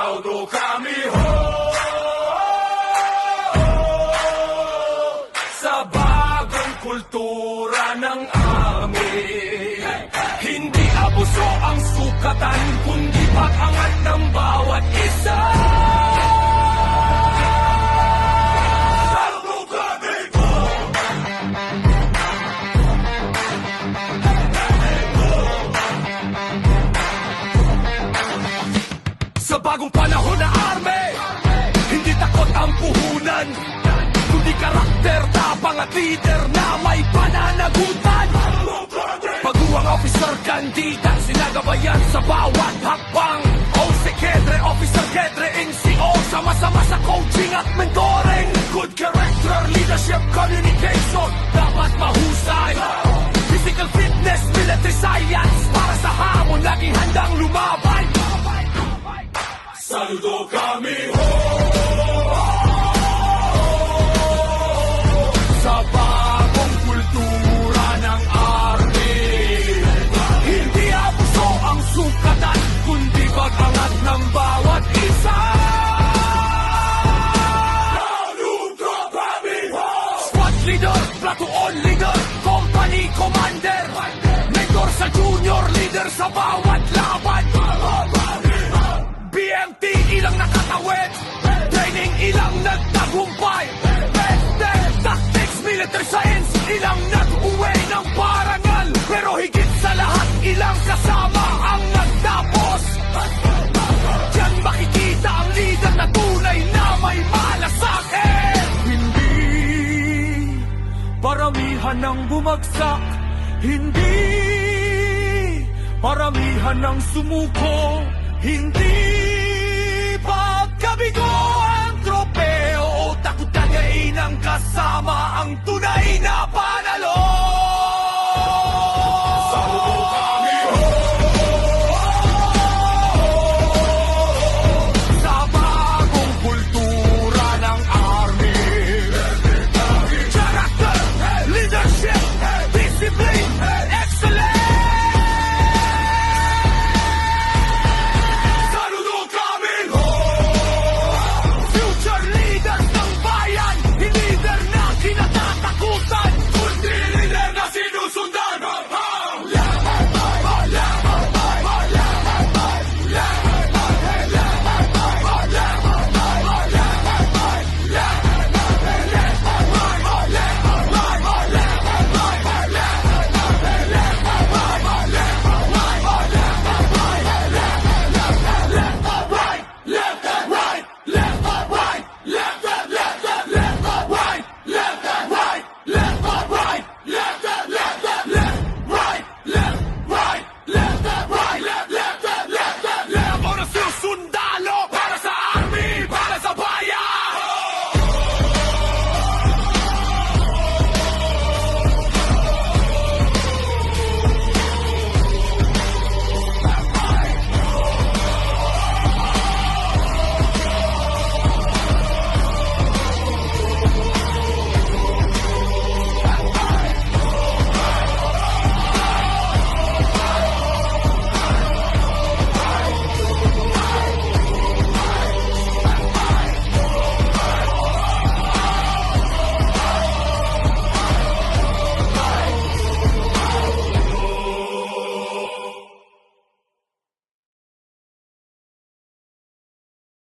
Saudo kami ho sa bagong kultura ng amin. Hindi abuso ang sukatan, kundi pag-angat ng bawat isa. Saudo kami ho. Sa bagong panahon na arme, hindi takot ang puhunan, kundi karakter, tapang at leader na may pananagutan. Baguang officer kandida, sinagabayan sa bawat hakbang. O si Kedre, Officer Kedre, NCO, sama-sama sa coaching at mentoring. Good character, leadership, communication, dapat mahusay. Physical fitness, military science, para sa hamon, laging handang lumabay. Saludo kami ho sa bagong kultura ng army. Hindi abuso ang sukatan, kundi pag-angat ng bawat isa. Saludo kami ho. Squad leader, platoon leader, company commander, mentor sa junior, leader sa bawat laban. BMT ilang nakatawid, training ilang nagtagumpay, tactics, military science, ilang nag-uwi ng parangal. Pero higit sa lahat, ilang kasama ang nagtapos. Diyan makikita ang leader na tunay na may malasakit. Hindi paramihan ng bumagsak, hindi paramihan ng sumuko, hindi